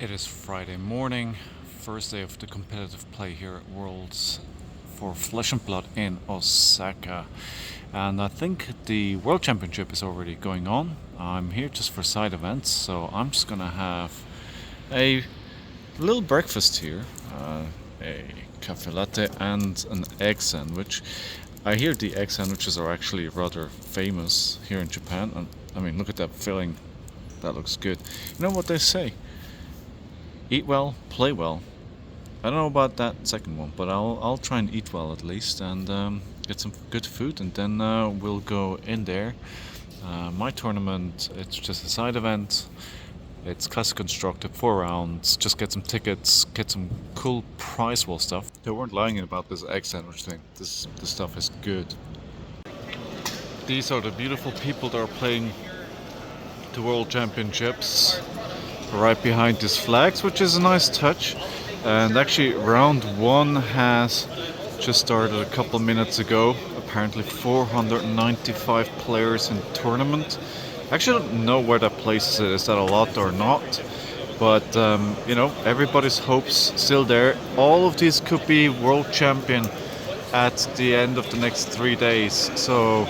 It is Friday morning, first day of the competitive play here at Worlds for Flesh and Blood in Osaka. And I think the World Championship is already going on. I'm here just for side events, so I'm just gonna have a little breakfast here. A cafe latte and an egg sandwich. I hear the egg sandwiches are actually rather famous here in Japan. And I mean, look at that filling. That looks good. You know what they say? Eat well, play well. I don't know about that second one, but I'll try and eat well at least and get some good food, and then we'll go in there. My tournament, it's just a side event. It's classic constructed, 4 rounds. Just get some tickets, get some cool prize wall stuff. They weren't lying about this egg sandwich thing. This stuff is good. These are the beautiful people that are playing the World Championships right behind these flags, which is a nice touch. And actually round 1 has just started a couple minutes ago. Apparently 495 players in tournament. Actually, I don't know where that places it. Is that a lot or not? But you know, everybody's hopes still there. All of these could be world champion at the end of the next 3 days. So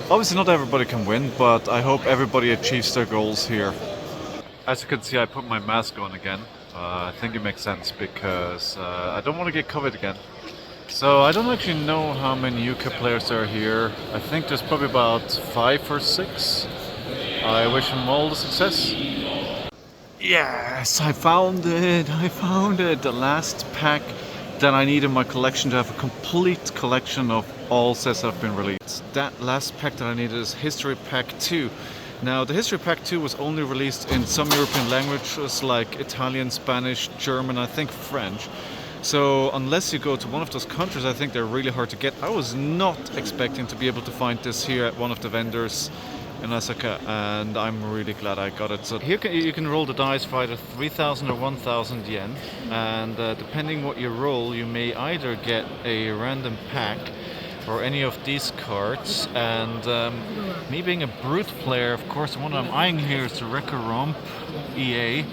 obviously not everybody can win, but I hope everybody achieves their goals here. As you can see, I put my mask on again. I think it makes sense because I don't want to get COVID again. So I don't actually know how many UK players are here. I think there's probably about 5 or 6. I wish them all the success. Yes, I found it! I found it! The last pack that I need in my collection to have a complete collection of all sets that have been released. That last pack that I needed is History Pack 2. Now, the History Pack 2 was only released in some European languages like Italian, Spanish, German, I think French. So unless you go to one of those countries, I think they're really hard to get. I was not expecting to be able to find this here at one of the vendors in Osaka, and I'm really glad I got it. So here you can roll the dice for either 3,000 or 1,000 yen, and depending what you roll, you may either get a random pack or any of these cards. And me being a brute player, of course, the one I'm eyeing here is the Wrecker Romp EA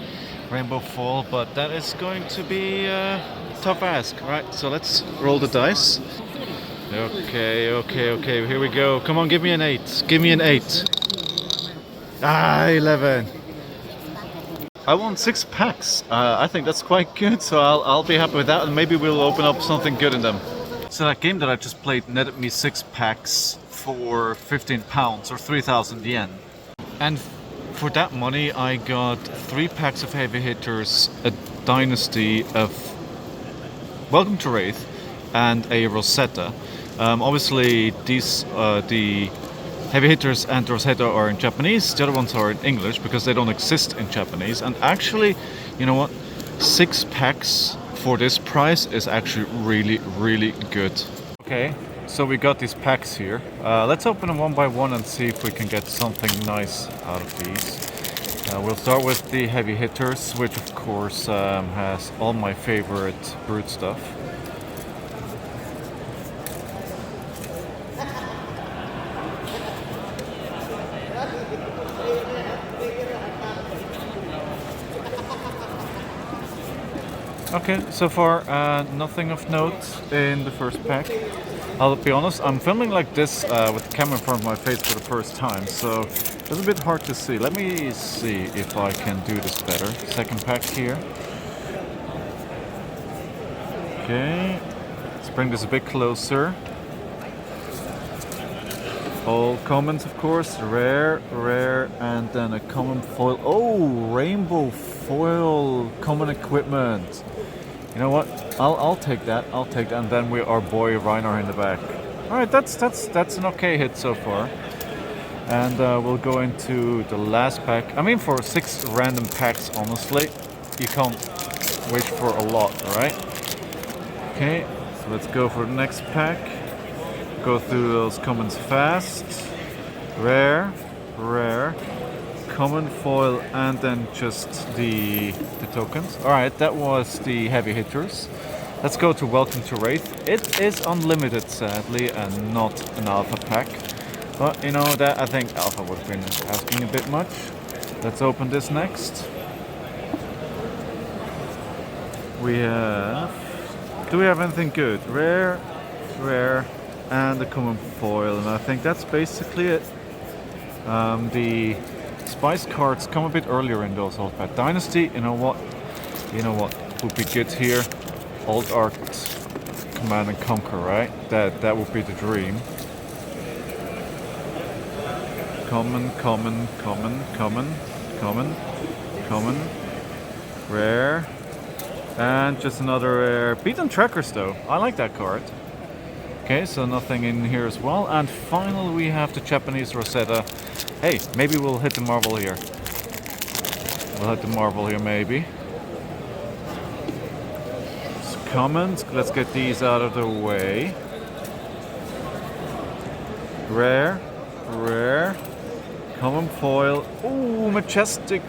Rainbow Fall, but that is going to be a tough ask. Right, so let's roll the dice. Okay, here we go. Come on, give me an 8. Give me an 8. 11. I won 6 packs. I think that's quite good, so I'll be happy with that, and maybe we'll open up something good in them. So that game that I just played netted me 6 packs for £15 or 3,000 yen. And for that money I got 3 packs of heavy hitters, a dynasty of Welcome to Wraith, and a Rosetta. Obviously these the heavy hitters and the Rosetta are in Japanese, the other ones are in English because they don't exist in Japanese. And actually, you know what? 6 packs for this price is actually really good. Okay, so we got these packs here. Let's open them one by one and see if we can get something nice out of these. We'll start with the heavy hitters, which of course has all my favorite brute stuff. Okay, so far nothing of note in the first pack. I'll be honest, I'm filming like this with the camera in front of my face for the first time, so it's a bit hard to see. Let me see if I can do this better. Second pack here. Okay, let's bring this a bit closer. All commons, of course. Rare, and then a common foil. Oh, rainbow foil common equipment. You know what? I'll take that. And then our boy Reinar in the back. All right, that's an okay hit so far. And we'll go into the last pack. I mean, for 6 random packs, honestly, you can't wish for a lot, right? Okay, so let's go for the next pack. Go through those commons fast. Rare, common foil, and then just the tokens. Alright, that was the heavy hitters. Let's go to Welcome to Wraith. It is unlimited, sadly, and not an alpha pack. But you know that I think alpha would have been asking a bit much. Let's open this next. we have... Do we have anything good? Rare, rare, and the common foil, and I think that's basically it. The spice cards come a bit earlier in those old bad Dynasty. You know what? Would be good here. Old Art Command and Conquer, right? That would be the dream. Common. Rare. And just another rare. Beaten Trackers though. I like that card. Okay, so nothing in here as well. And finally we have the Japanese Rosetta. Hey, maybe we'll hit the marble here. Maybe. Commons, let's get these out of the way. Rare. Common foil. Ooh, Majestic.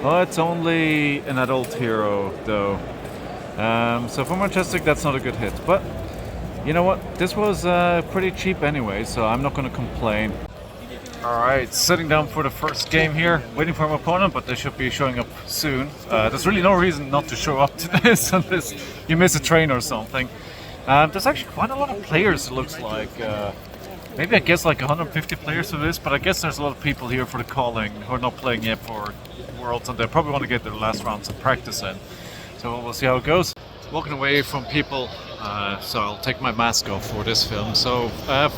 Oh, it's only an adult hero though. So for Majestic, that's not a good hit. But you know what? This was pretty cheap anyway, so I'm not going to complain. Alright, sitting down for the first game here, waiting for my opponent, but they should be showing up soon. There's really no reason not to show up to this unless you miss a train or something. There's actually quite a lot of players, it looks like. Maybe I guess like 150 players for this, but I guess there's a lot of people here for the calling who are not playing yet for Worlds, and they probably want to get their last rounds of practice in. So we'll see how it goes. Walking away from people, so I'll take my mask off for this film. So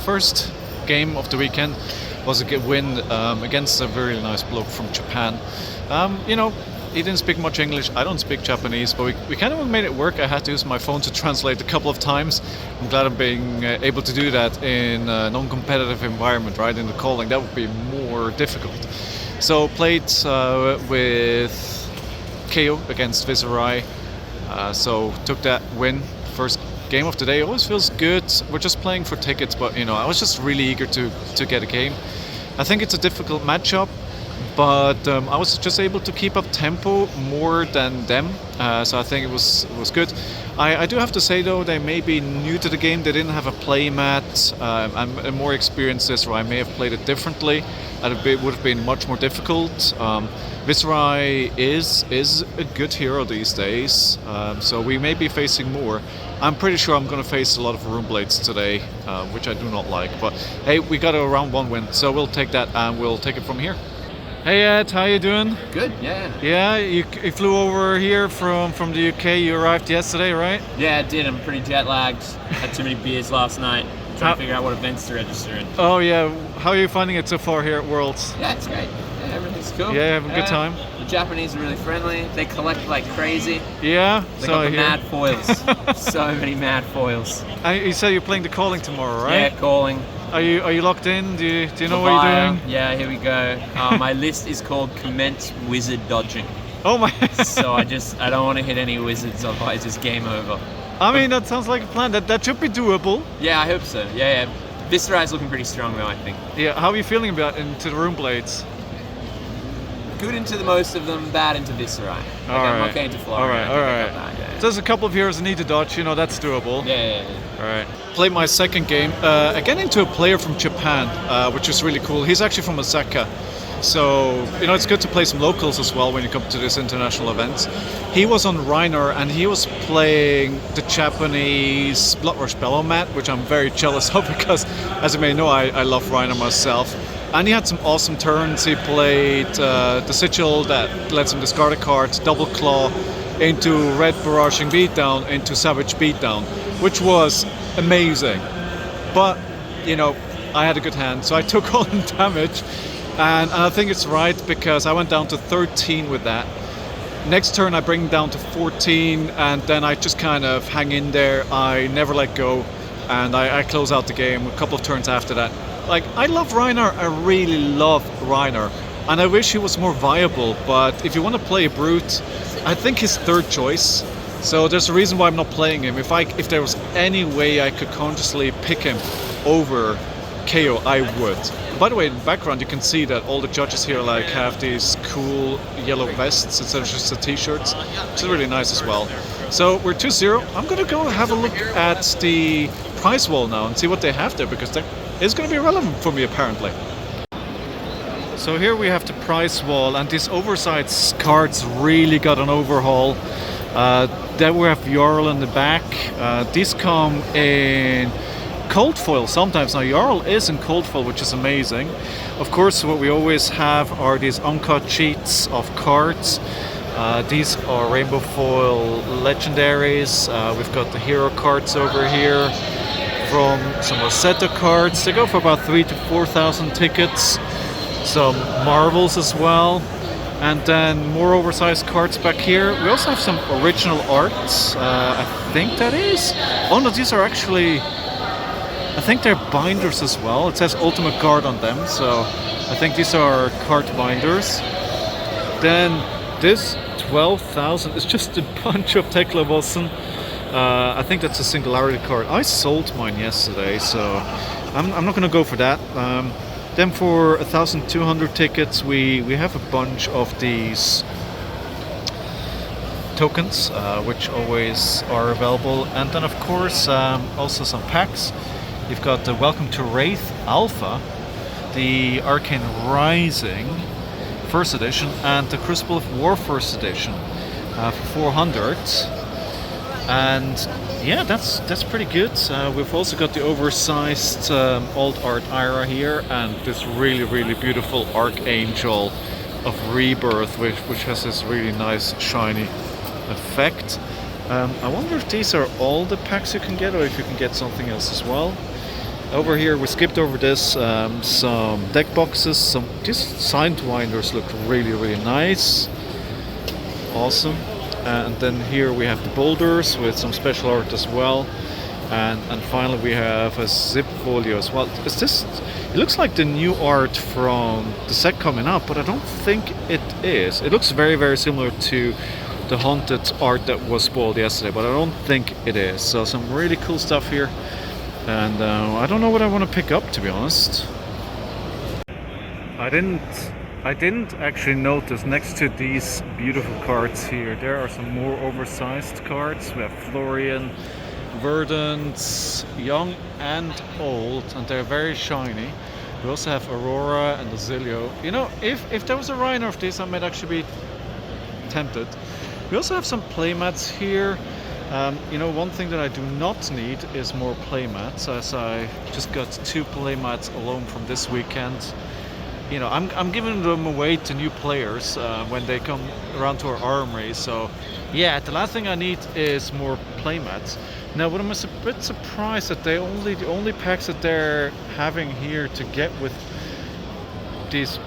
first game of the weekend was a good win against a very nice bloke from Japan. He didn't speak much English, I don't speak Japanese, but we kind of made it work. I had to use my phone to translate a couple of times. I'm glad I'm being able to do that in a non-competitive environment, right? In the calling, that would be more difficult. So played with KO against Viserai, so took that win. First game of the day, always feels good. We're just playing for tickets, but I was just really eager to get a game. I think it's a difficult matchup, but I was just able to keep up tempo more than them, so I think it was good. I do have to say though, they may be new to the game. They didn't have a play mat. I'm a more experienced this, or I may have played it differently, and it would have been much more difficult. Viserai is a good hero these days, so we may be facing more. I'm pretty sure I'm going to face a lot of Rune Blades today, which I do not like. But hey, we got a round 1 win, so we'll take that and we'll take it from here. Hey Ed, how you doing? Good, yeah. Yeah, you flew over here from the UK. You arrived yesterday, right? Yeah, I did. I'm pretty jet lagged. Had too many beers last night. Trying to figure out what events to register in. Oh yeah, how are you finding it so far here at Worlds? Yeah, it's great. Yeah, everything's cool. Yeah, having a good time. The Japanese are really friendly. They collect like crazy. Yeah, they got the mad foils. So many mad foils. You said you're playing the calling tomorrow, right? Yeah, calling. Are you locked in? Do you know what you're doing? Yeah, here we go. My list is called Commence Wizard Dodging. Oh my! So I don't want to hit any wizards, otherwise it's game over. I mean, that sounds like a plan. That should be doable. Yeah, I hope so. Yeah. Viserai is looking pretty strong though, I think. Yeah, how are you feeling about into the Rune Blades? Good into the most of them, bad into Viserai. I'm okay into Flora. All right. So there's a couple of heroes that need to dodge, that's doable. Yeah. Alright. Played my second game, again into a player from Japan, which is really cool. He's actually from Osaka. So, it's good to play some locals as well when you come to this international events. He was on Reiner and he was playing the Japanese Blood Rush Bellow mat, which I'm very jealous of because, as you may know, I love Reiner myself. And he had some awesome turns. He played the Sigil that lets him discard a card, Double Claw, into Red Barraging Beatdown, into Savage Beatdown, which was amazing. But, I had a good hand, so I took all the damage. And I think it's right because I went down to 13 with that. Next turn I bring down to 14, and then I just kind of hang in there. I never let go, and I close out the game a couple of turns after that. Like, I love Reiner, I really love Reiner, and I wish he was more viable, but if you want to play a Brute, I think he's third choice. So there's a reason why I'm not playing him. If there was any way I could consciously pick him over KO, I would. By the way, in the background you can see that all the judges here have these cool yellow vests instead of just the t-shirts, which is really nice as well. So we're 2-0. I'm gonna go have a look at the prize wall now and see what they have there, because that is gonna be relevant for me apparently. So here we have the prize wall, and these oversized cards really got an overhaul. Then we have Jarl in the back. These come in cold foil sometimes. Now Jarl is in cold foil, which is amazing. Of course, what we always have are these uncut sheets of cards. These are rainbow foil legendaries. We've got the hero cards over here from some Rosetta cards. They go for about 3,000 to 4,000 tickets. Some marvels as well. And then more oversized cards back here. We also have some original arts. I think that is. Oh no, these are actually, I think they're binders as well. It says Ultimate Guard on them, so I think these are card binders. Then this 12,000 is just a bunch of Tekla Wilson. I think that's a Singularity card. I sold mine yesterday, so I'm not going to go for that. Then for 1,200 tickets, we have a bunch of these tokens, which always are available. And then of course also some packs. You've got the Welcome to Wraith Alpha, the Arcane Rising First Edition, and the Crucible of War First Edition for 400. And yeah, that's pretty good. We've also got the oversized Old Art Ira here, and this really beautiful Archangel of Rebirth, which has this really nice shiny effect. I wonder if these are all the packs you can get, or if you can get something else as well. Over here we skipped over this, some deck boxes, these signed winders look really nice. Awesome. And then here we have the boulders with some special art as well. And finally we have a zip folio as well. It looks like the new art from the set coming up, but I don't think it is. It looks very similar to the Haunted art that was spoiled yesterday, but I don't think it is. So some really cool stuff here. And I don't know what I want to pick up, to be honest. I didn't actually notice next to these beautiful cards here, there are some more oversized cards. We have Florian, Verdant, young and old, and they're very shiny. We also have Aurora and Azilio. You know, if there was a Rhino of this, I might actually be tempted. We also have some playmats here. You know, one thing that I do not need is more playmats, as I just got 2 playmats alone from this weekend. You know, I'm giving them away to new players when they come around to our armory. So yeah, the last thing I need is more playmats. Now, what I'm a bit surprised that the only packs that they're having here to get with these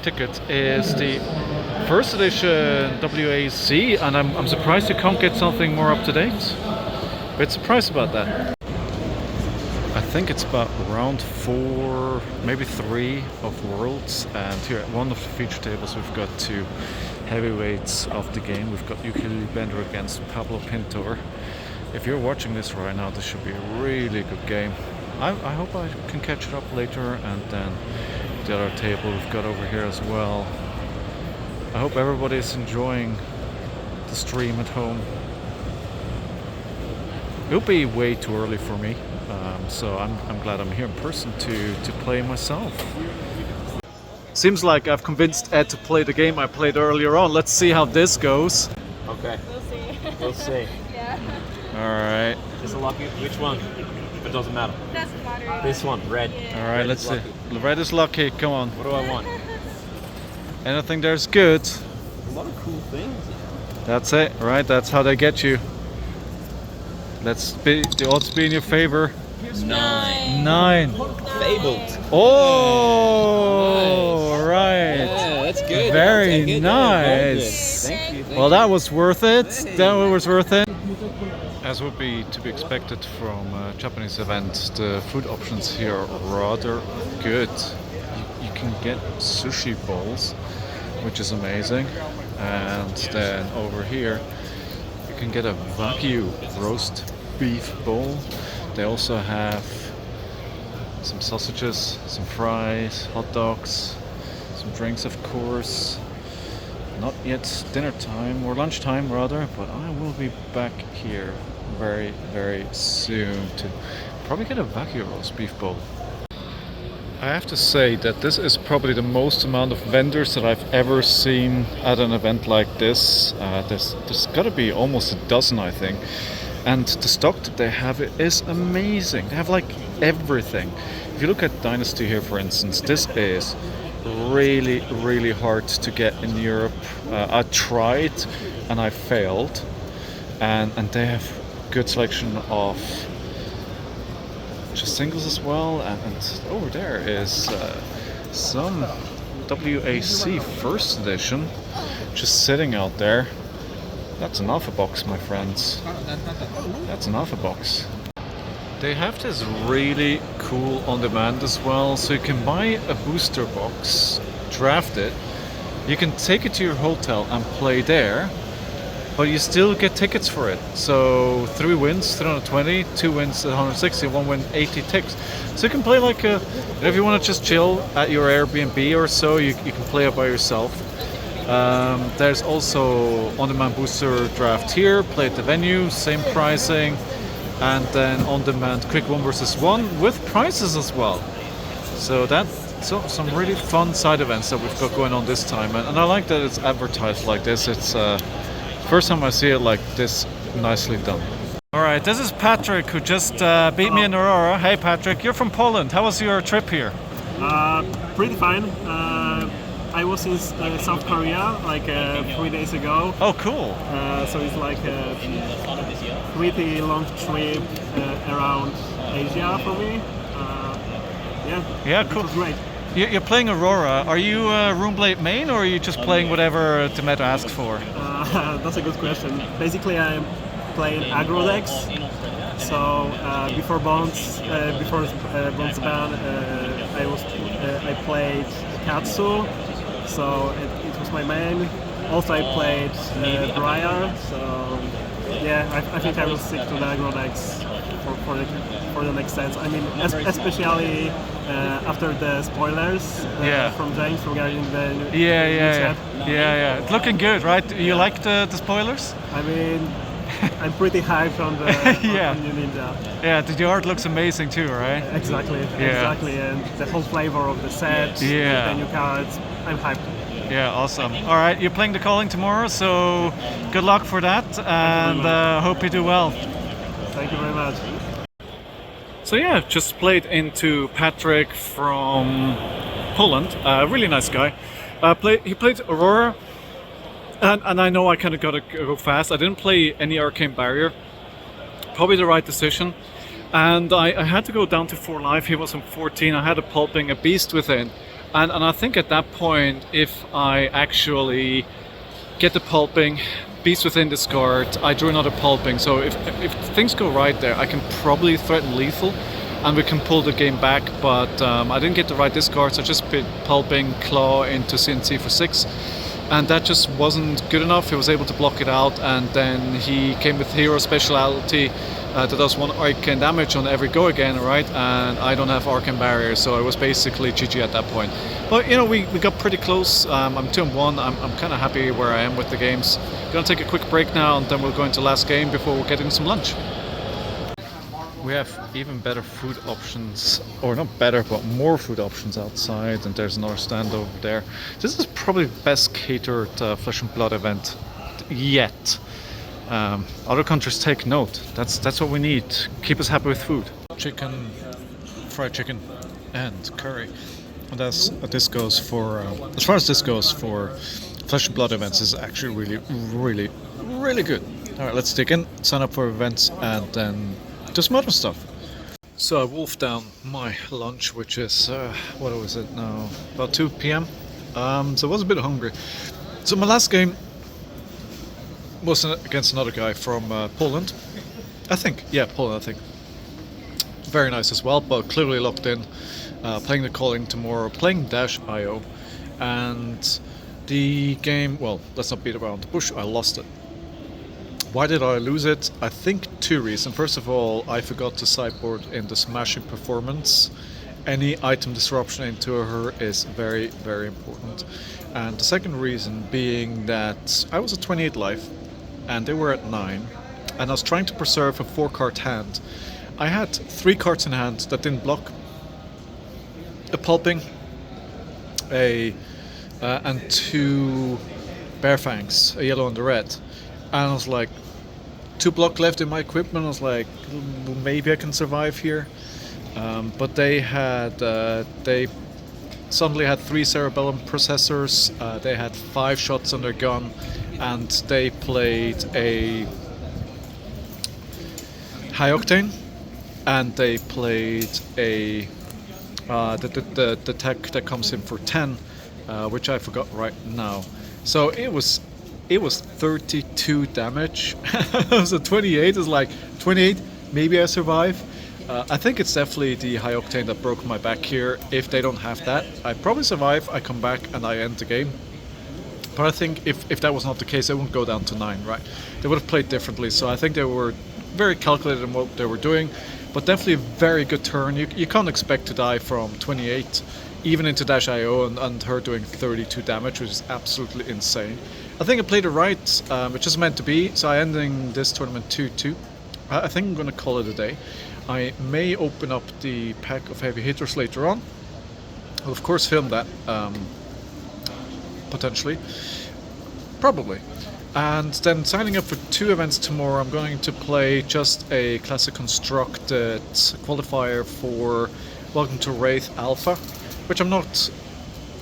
tickets is the first edition WAC, and I'm surprised you can't get something more up to date. Bit surprised about that. I think it's about round 4, maybe 3 of Worlds, and here at one of the feature tables we've got 2 heavyweights of the game. We've got Ukulele Bender against Pablo Pintor. If you're watching this right now, this should be a really good game. I hope I can catch it up later, and then the other table we've got over here as well. I hope everybody's enjoying the stream at home. It'll be way too early for me, so I'm glad I'm here in person to play myself. Seems like I've convinced Ed to play the game I played earlier on. Let's see how this goes. Okay. We'll see. We'll see. Yeah. Alright. Is it lucky? Which one? It doesn't matter. Doesn't matter. This one, red. Yeah. Alright, Red let's is see. lucky. Red is lucky, come on. What do I want? Anything there's good. A lot of cool things. That's it, right? That's how they get you. Let's be the odds be in your favor. 9. Fabled. Oh, right. Yeah, that's good. Very nice. Thank you. Well, that was worth it. That was worth it. As would be to be expected from a Japanese event, the food options here are rather good. You can get sushi bowls, which is amazing, and then over here you can get a Wagyu roast beef bowl. They also have some sausages, some fries, hot dogs, some drinks of course. Not yet dinner time, or lunchtime rather, but I will be back here very soon to probably get a Wagyu roast beef bowl. I have to say that this is probably the most amount of vendors that I've ever seen at an event like this. There's got to be almost a dozen, I think. And the stock that they have is amazing. They have like everything. If you look at Dynasty here, for instance, this is really, really hard to get in Europe. I tried and I failed. And they have good selection of just singles as well, and over there is some WAC first edition just sitting out there. That's an alpha box, my friends. That's an alpha box. They have this really cool on demand as well, so you can buy a booster box, draft it, you can take it to your hotel and play there, but you still get tickets for it. So 3 wins, 320, 2 wins, 160, 1 win, 80 ticks. So you can play like if you want to just chill at your Airbnb or so, you can play it by yourself. There's also on-demand booster draft here, play at the venue, same pricing, and then on-demand quick 1 versus 1 with prizes as well. So that's some really fun side events that we've got going on this time, and I like that it's advertised like this. It's first time I see it like this, nicely done. Alright, this is Patrick, who just beat me in Aurora. Hey Patrick, you're from Poland. How was your trip here? Pretty fine. I was in South Korea like 3 days ago. Oh, cool. So it's like a pretty long trip around Asia for me. Yeah, cool. It was great. You're playing Aurora. Are you Runeblade main, or are you just playing whatever the meta asks for? That's a good question. Basically, I'm playing aggro decks. So before Bonds ban, I played Katsu. So it was my main. Also, I played Briar. So yeah, I think I will stick to the aggro decks for the next sets. I mean, especially after the spoilers from James regarding the new yeah. It's looking good, right? You like the spoilers? I mean, I'm pretty hyped on the on New Ninja. Yeah, the art looks amazing too, right? Exactly, and the whole flavor of the set, the new cards. I'm hyped. Yeah, awesome. All right, you're playing the calling tomorrow, so good luck for that, and hope you do well. Thank you very much. So yeah, just played into Patrick from Poland, a really nice guy. He played Aurora, and I know I kind of got to go fast. I didn't play any Arcane Barrier, probably the right decision. And I had to go down to 4 life, he was on 14, I had a pulping, a beast within. And I think at that point, if I actually get the pulping, beast within discard, I drew another pulping. So if things go right there, I can probably threaten lethal and we can pull the game back. But I didn't get the right discard, so I just put pulping claw into CNC for 6. And that just wasn't good enough. He was able to block it out, and then he came with hero speciality that does 1 arcane damage on every go again, right? And I don't have arcane barrier, so I was basically GG at that point. But you know, we got pretty close. I'm 2-1. I'm kind of happy where I am with the games. Gonna take a quick break now, and then we'll go into last game before we're getting some lunch. We have even better food options, or not better, but more food options outside, and there's another stand over there. This is probably the best catered Flesh and Blood event yet. Other countries take note. That's what we need. Keep us happy with food. Chicken, fried chicken, and curry. And this goes for, as far as this goes for Flesh and Blood events, is actually really good. All right, let's dig in, sign up for events, and then do some other stuff. So I wolfed down my lunch, which is what was it now? About 2 p.m. So I was a bit hungry. So my last game was against another guy from Poland. I think, yeah, Poland. I think. Very nice as well, but clearly locked in. Playing the calling tomorrow, playing Dash.io, and the game. Well, let's not beat around the bush. I lost it. Why did I lose it? I think 2 reasons. First of all, I forgot to sideboard in the smashing performance. Any item disruption into her is very, very important. And the second reason being that I was at 28 life and they were at 9, and I was trying to preserve a 4-card hand. I had 3 cards in hand that didn't block. a pulping, and 2 bear fangs, a yellow and a red. And I was like, 2 block left in my equipment. I was like, maybe I can survive here. But they suddenly had 3 cerebellum processors. They had 5 shots on their gun, and they played a high octane, and they played a the tech that comes in for 10, which I forgot right now. So it was 32 damage. So 28 is like 28. Maybe I survive. I think it's definitely the high octane that broke my back here. If they don't have that, I probably survive. I come back and I end the game. But I think if that was not the case, they wouldn't go down to 9, right? They would have played differently. So I think they were very calculated in what they were doing. But definitely a very good turn. You can't expect to die from 28, even into Dash IO, and her doing 32 damage, which is absolutely insane. I think I played it right, which is meant to be. So I'm ending this tournament 2-2. I think I'm going to call it a day. I may open up the pack of heavy hitters later on. I'll of course film that, potentially. Probably. And then signing up for 2 events tomorrow. I'm going to play just a classic constructed qualifier for Welcome to Wraith Alpha, which I'm not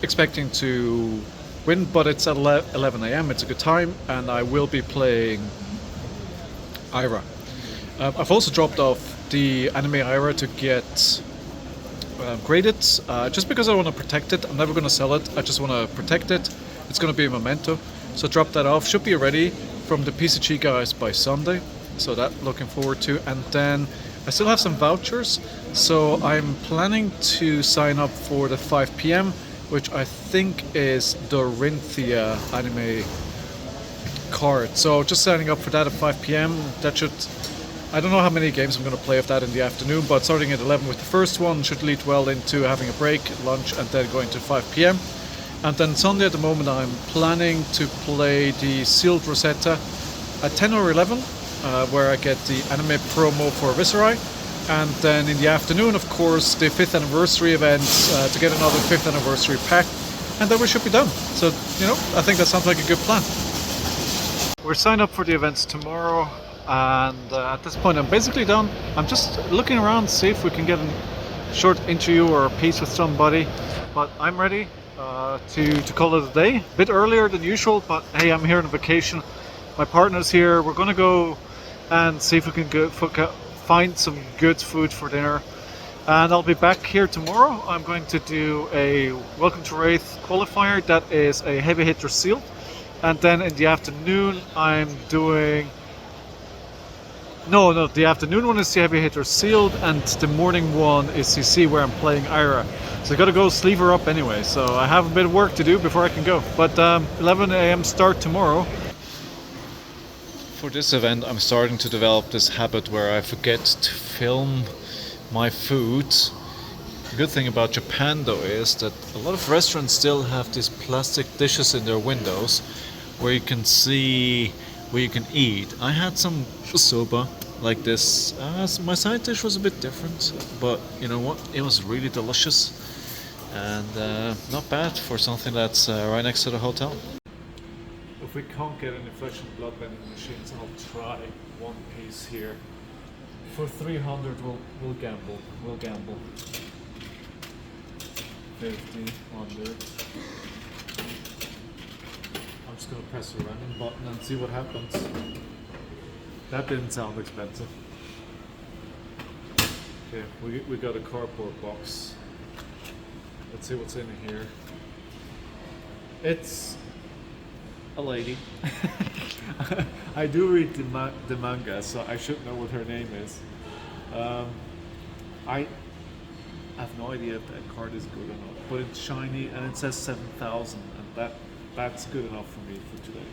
expecting to win, but it's at 11 AM, it's a good time, and I will be playing Ira. I've also dropped off the anime Ira to get graded, just because I want to protect it. I'm never going to sell it, I just want to protect it. It's going to be a memento. So drop that off. Should be ready from the PCG guys by Sunday. So that looking forward to. And then I still have some vouchers. So I'm planning to sign up for the 5 PM, which I think is the Rinthia anime card. So just signing up for that at 5 PM. That should... I don't know how many games I'm going to play of that in the afternoon, but starting at 11 with the first one should lead well into having a break, lunch, and then going to 5 PM. And then Sunday at the moment I'm planning to play the Sealed Rosetta at 10 or 11, where I get the anime promo for Viserai. And then in the afternoon, of course, the 5th anniversary event to get another 5th anniversary pack. And then we should be done. So, I think that sounds like a good plan. We're signed up for the events tomorrow. And at this point I'm basically done. I'm just looking around to see if we can get a short interview or a piece with somebody. But I'm ready. To call it a day, a bit earlier than usual, but hey, I'm here on vacation. My partner's here. We're gonna go and see if we can find some good food for dinner, and I'll be back here tomorrow. I'm going to do a Welcome to Wraith qualifier that is a heavy hitter sealed, and then in the afternoon I'm doing No, the afternoon one is the heavy hitter sealed, and the morning one is CC where I'm playing Ira. So I gotta go sleeve her up anyway, so I have a bit of work to do before I can go. But 11 AM start tomorrow. For this event I'm starting to develop this habit where I forget to film my food. The good thing about Japan though is that a lot of restaurants still have these plastic dishes in their windows where you can see where you can eat. I had some soba like this. My side dish was a bit different, but you know what? It was really delicious and not bad for something that's right next to the hotel. If we can't get any flesh and blood vending machines, I'll try one piece here. For 300, we'll gamble. We'll gamble. 50, 100. I'm just gonna press the random button and see what happens. That didn't sound expensive. Okay, we got a cardboard box. Let's see what's in here. It's a lady. I do read the manga, so I should know what her name is. I have no idea if that card is good or not, but it's shiny and it says 7,000, and that's good enough for me for today.